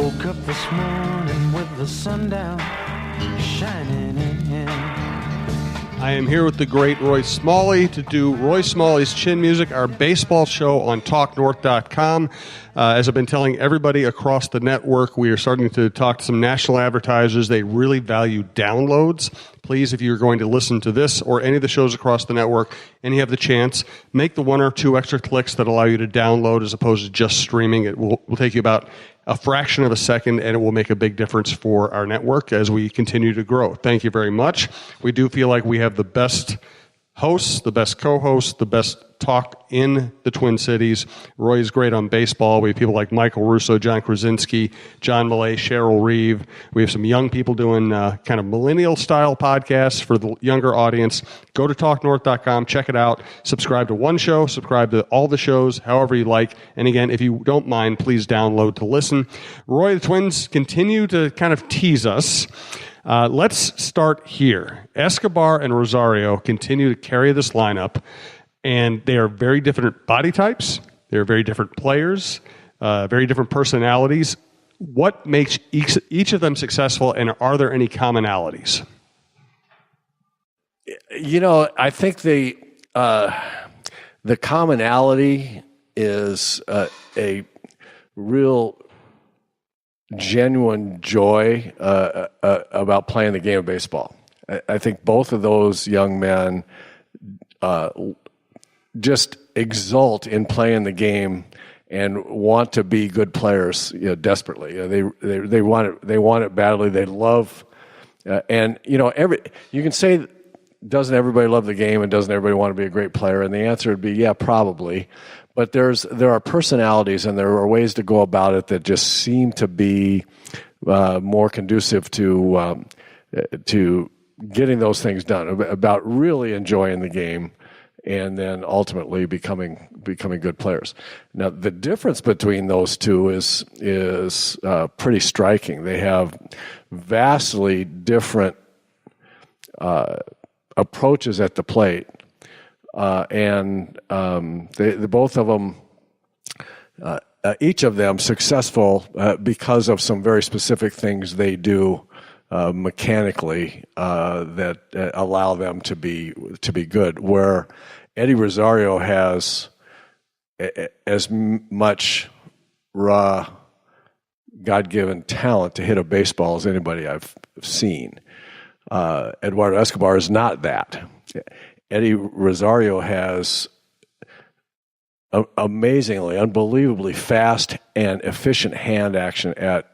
Woke up this morning with the sun down, shining in. I am here with the great Roy Smalley to do Roy Smalley's Chin Music, our baseball show on talknorth.com. As I've been telling everybody across the network, we are starting to talk to some national advertisers. They really value downloads. Please, if you're going to listen to this or any of the shows across the network and you have the chance, make the one or two extra clicks that allow you to download as opposed to just streaming. It will take you about a fraction of a second, and it will make a big difference for our network as we continue to grow. Thank you very much. We do feel like we have the best hosts, the best co-hosts, the best talk in the Twin Cities. Roy is great on baseball. We have people like Michael Russo, John Krasinski, John Millay, Cheryl Reeve. We have some young people doing kind of millennial-style podcasts for the younger audience. Go to talknorth.com, check it out. Subscribe to one show, subscribe to all the shows, however you like. And again, if you don't mind, please download to listen. Roy, the Twins continue to kind of tease us. Let's start here. Escobar and Rosario continue to carry this lineup, and they are very different body types. They're very different players, very different personalities. What makes each of them successful, and are there any commonalities? You know, I think the commonality is a real genuine joy about playing the game of baseball. I think both of those young men just exult in playing the game and want to be good players, desperately. They want it badly. They love, and you can say, doesn't everybody love the game and doesn't everybody want to be a great player? And the answer would be, yeah, probably. But there are personalities and there are ways to go about it that just seem to be more conducive to getting those things done, about really enjoying the game and then ultimately becoming good players. Now, the difference between those two is pretty striking. They have vastly different approaches at the plate. And the both of them, each of them successful because of some very specific things they do mechanically that allow them to be good. Where Eddie Rosario has as much raw God-given talent to hit a baseball as anybody I've seen. Eduardo Escobar is not that. Eddie Rosario has amazingly, unbelievably fast and efficient hand action at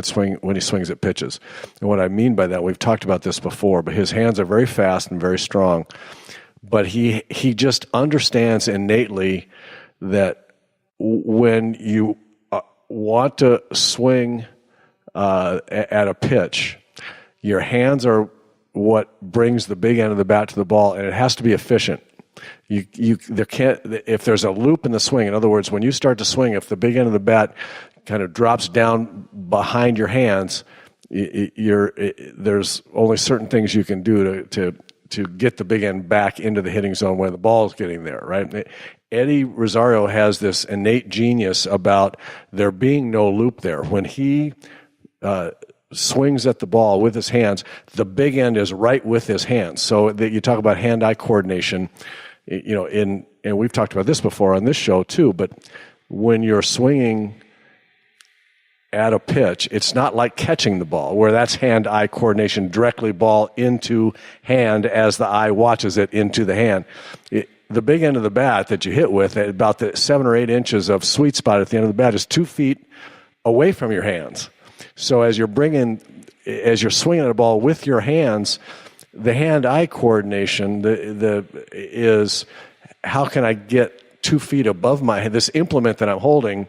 swing when he swings at pitches. And what I mean by that, we've talked about this before, but his hands are very fast and very strong. But he just understands innately that when you want to swing at a pitch, your hands are what brings the big end of the bat to the ball, and it has to be efficient. There can't, if there's a loop in the swing, in other words, when you start to swing, if the big end of the bat kind of drops down behind your hands, there's only certain things you can do to get the big end back into the hitting zone when the ball is getting there, right? Eddie Rosario has this innate genius about there being no loop there. When he swings at the ball with his hands, the big end is right with his hands. So that you talk about hand-eye coordination, and we've talked about this before on this show too, but when you're swinging at a pitch, it's not like catching the ball, where that's hand-eye coordination, directly ball into hand as the eye watches it into the hand. The big end of the bat that you hit with, at about the 7 or 8 inches of sweet spot at the end of the bat, is 2 feet away from your hands. So as you're swinging at a ball with your hands, the hand-eye coordination is how can I get 2 feet above my head, this implement that I'm holding,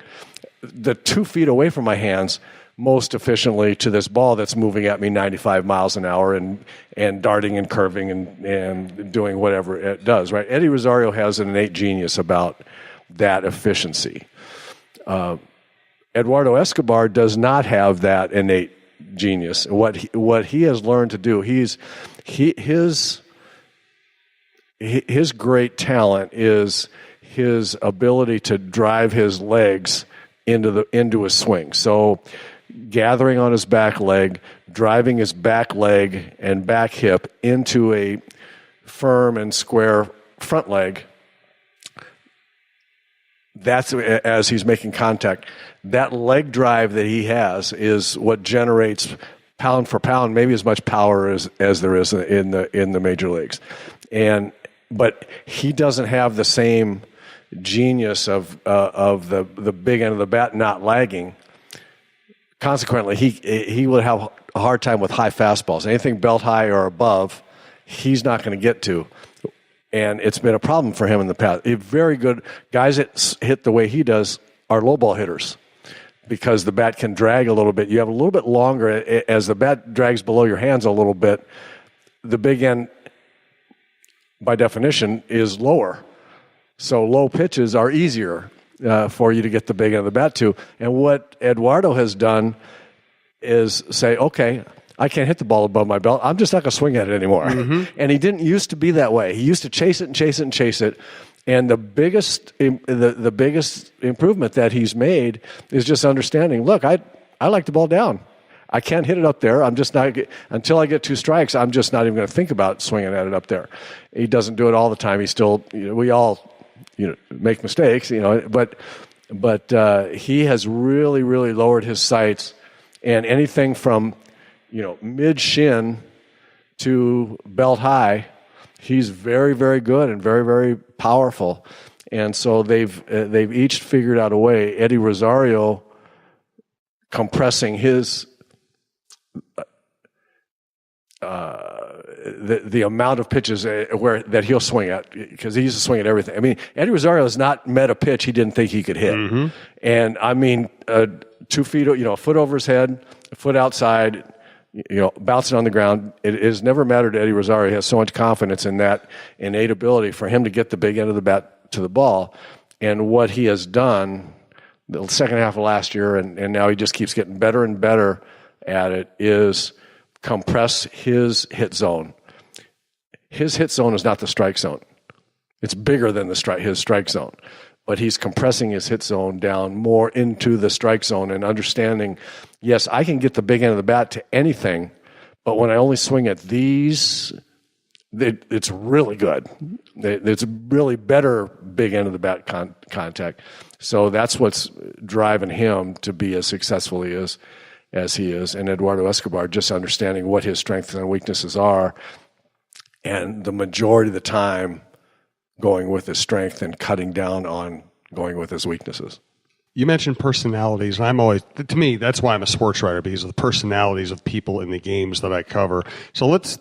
the 2 feet away from my hands most efficiently to this ball that's moving at me 95 miles an hour and darting and curving and doing whatever it does, right? Eddie Rosario has an innate genius about that efficiency. Eduardo Escobar does not have that innate genius. What he has learned to do, his great talent is his ability to drive his legs into his swing. So gathering on his back leg, driving his back leg and back hip into a firm and square front leg. That's as he's making contact. That leg drive that he has is what generates pound for pound, maybe as much power as there is in the major leagues. But he doesn't have the same genius of the big end of the bat not lagging. Consequently, he would have a hard time with high fastballs. Anything belt high or above, he's not going to get to. And it's been a problem for him in the past. Very good guys that hit the way he does are low ball hitters because the bat can drag a little bit. You have a little bit longer as the bat drags below your hands a little bit. The big end, by definition, is lower. So low pitches are easier for you to get the big end of the bat to. And what Eduardo has done is say, okay, I can't hit the ball above my belt. I'm just not going to swing at it anymore. Mm-hmm. And he didn't used to be that way. He used to chase it and chase it and chase it. And the biggest improvement that he's made is just understanding, look, I like the ball down. I can't hit it up there. I'm just not, until I get 2 strikes, I'm just not even going to think about swinging at it up there. He doesn't do it all the time. He still, we all, make mistakes, but he has really, really lowered his sights, and anything from, mid shin to belt high, he's very, very good and very, very powerful. And so they've each figured out a way. Eddie Rosario compressing his the amount of pitches that he'll swing at, because he used to swing at everything. I mean, Eddie Rosario has not met a pitch he didn't think he could hit. Mm-hmm. And I mean, 2 feet, a foot over his head, a foot outside, bouncing on the ground. It has never mattered to Eddie Rosario. He has so much confidence in that innate ability for him to get the big end of the bat to the ball. And what he has done the second half of last year, and now he just keeps getting better and better at it, is compress his hit zone. His hit zone is not the strike zone. It's bigger than his strike zone. But he's compressing his hit zone down more into the strike zone and understanding, yes, I can get the big end of the bat to anything, but when I only swing at these, it's really good. It's really better big end of the bat contact. So that's what's driving him to be as successful as he is. And Eduardo Escobar, just understanding what his strengths and weaknesses are, and the majority of the time going with his strength and cutting down on going with his weaknesses. You mentioned personalities, and to me, that's why I'm a sports writer, because of the personalities of people in the games that I cover. So let's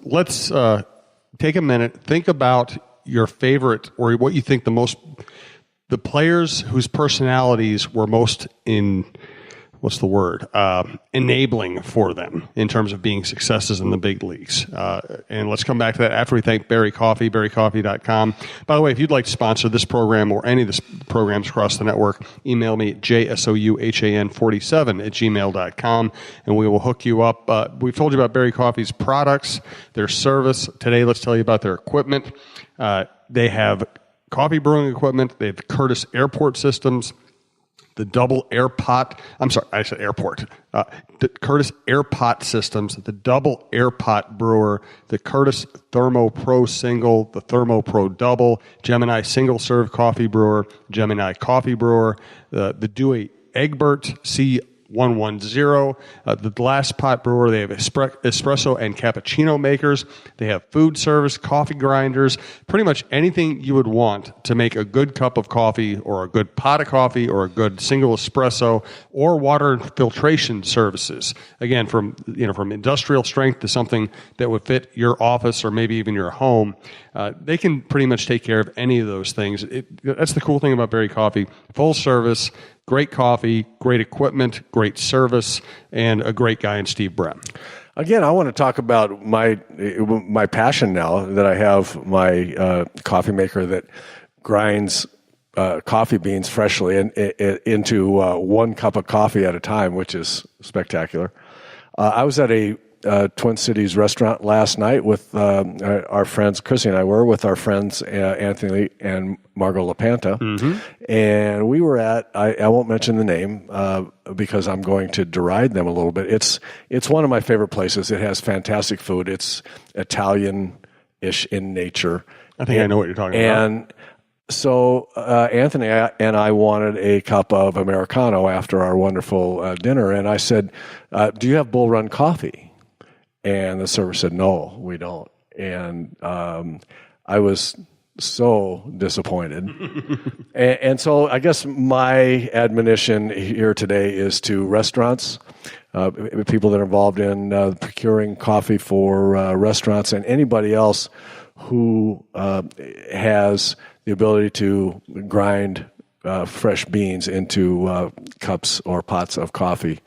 take a minute, think about your favorite, or what you think the players whose personalities were most enabling for them in terms of being successes in the big leagues. And let's come back to that after we thank Berry Coffee, berrycoffee.com. By the way, if you'd like to sponsor this program or any of the programs across the network, email me at jsouhan47@gmail.com, and we will hook you up. We've told you about Berry Coffee's products, their service. Today, let's tell you about their equipment. They have coffee brewing equipment. They have Curtis Airport Systems, the double air pot. I'm sorry, I said airport. The Curtis Air Pot Systems, the double air pot brewer, the Curtis Thermo Pro Single, the Thermo Pro Double, Gemini Single Serve Coffee Brewer, Gemini Coffee Brewer, the Dewey Egbert C110, the glass pot brewer. They have espresso and cappuccino makers. They have food service, coffee grinders, pretty much anything you would want to make a good cup of coffee, or a good pot of coffee, or a good single espresso, or water filtration services. Again, from industrial strength to something that would fit your office or maybe even your home. They can pretty much take care of any of those things. That's the cool thing about Berry Coffee. Full service, great coffee, great equipment, great service, and a great guy in Steve Brem. Again, I want to talk about my passion now that I have my coffee maker that grinds coffee beans freshly into 1 cup of coffee at a time, which is spectacular. I was at a Twin Cities restaurant last night with our friends. Chrissy and I were with our friends Anthony and Margot LaPanta, and we were at. I won't mention the name because I'm going to deride them a little bit. It's one of my favorite places. It has fantastic food. It's Italian-ish in nature. I think I know what you're talking about. And so Anthony and I wanted a cup of Americano after our wonderful dinner, and I said, do you have Bull Run coffee? And the server said, no, we don't. And I was so disappointed. and so I guess my admonition here today is to restaurants, people that are involved in procuring coffee for restaurants, and anybody else who has the ability to grind fresh beans into cups or pots of coffee.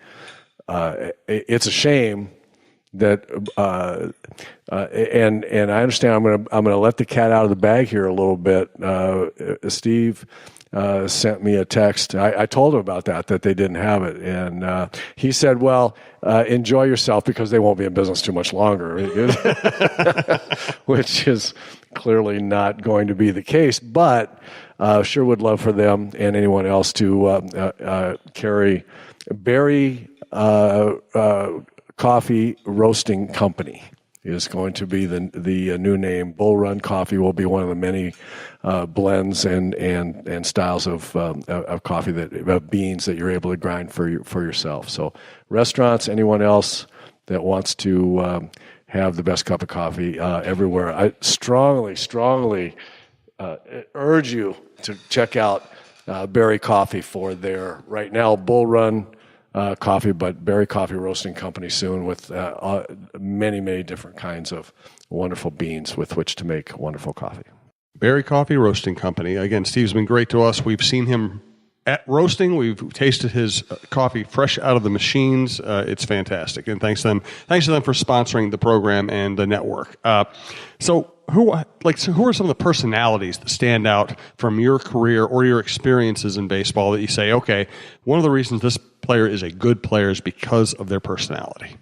It's a shame that, and I understand. I'm gonna let the cat out of the bag here a little bit. Steve sent me a text. I told him about that they didn't have it, and he said, "Well, enjoy yourself because they won't be in business too much longer," which is clearly not going to be the case. But sure would love for them and anyone else to carry Berry Coffee Roasting Company. Is going to be the new name. Bull Run Coffee will be one of the many blends and styles of coffee of beans that you're able to grind for yourself. So restaurants, anyone else that wants to have the best cup of coffee everywhere, I strongly urge you to check out Berry Coffee for their right now Bull Run coffee, but Berry Coffee Roasting Company soon with many different kinds of wonderful beans with which to make wonderful coffee. Berry Coffee Roasting Company. Again, Steve's been great to us. We've seen him at roasting. We've tasted his coffee fresh out of the machines. It's fantastic. And thanks to them for sponsoring the program and the network. So who are some of the personalities that stand out from your career or your experiences in baseball that you say, okay, one of the reasons this player is a good player is because of their personality?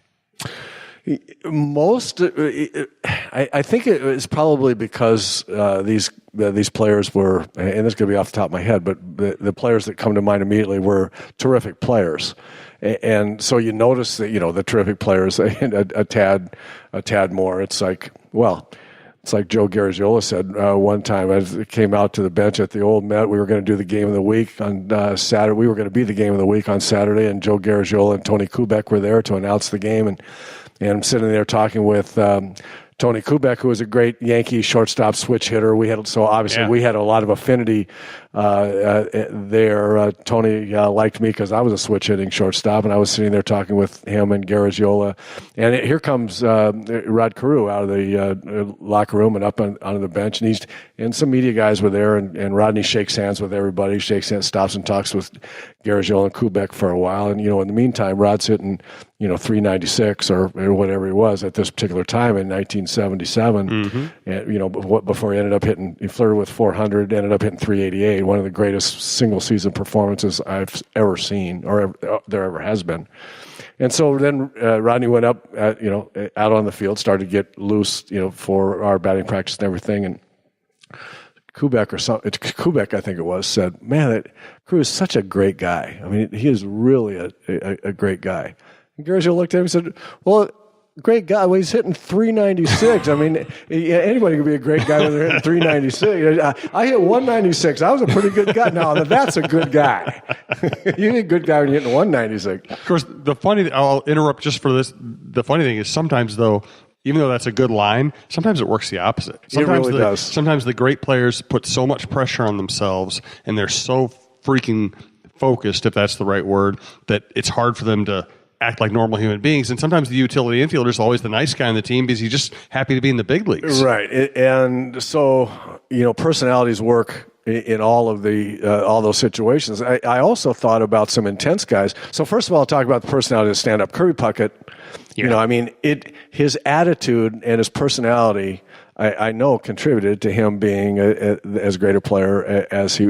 I think it was probably because these players were, and this is going to be off the top of my head, but the players that come to mind immediately were terrific players. And so you notice that, the terrific players, a tad more. It's like Joe Garagiola said one time, as it came out to the bench at the old Met, we were going to do the game of the week on Saturday. We were going to be the game of the week on Saturday, and Joe Garagiola and Tony Kubek were there to announce the game. And I'm sitting there talking with Tony Kubek, who was a great Yankee shortstop switch hitter. We had a lot of affinity there. Tony liked me because I was a switch hitting shortstop, and I was sitting there talking with him and Garagiola. And here comes Rod Carew out of the locker room and up onto the bench, and some media guys were there, and Rodney shakes hands with everybody, stops and talks with Garagiola and Kubek for a while. And in the meantime, Rod's hitting 396 or whatever he was at this particular time in 1977. And before he flirted with 400, ended up hitting 388. One of the greatest single season performances I've ever seen, or there ever has been. And so then Rodney went up, out on the field, started to get loose, for our batting practice and everything. And Kubek, I think it was, said, "Man, Carew is such a great guy. I mean, he is really a great guy." And Garagiola looked at him and said, "Well, great guy. Well, he's hitting 396. I mean, anybody can be a great guy when they're hitting 396. I hit 196. I was a pretty good guy. No, that's a good guy. You're a good guy when you're hitting 196. Of course, I'll interrupt just for this. The funny thing is sometimes, though, even though that's a good line, sometimes it works the opposite. Sometimes it really does. Sometimes the great players put so much pressure on themselves, and they're so freaking focused, if that's the right word, that it's hard for them to act like normal human beings. And sometimes the utility infielder is always the nice guy on the team because he's just happy to be in the big leagues. Right. And so, personalities work in all of all those situations. I also thought about some intense guys. So first of all, I'll talk about the personality of stand-up. Kirby Puckett, his attitude and his personality, I know contributed to him being as great a player as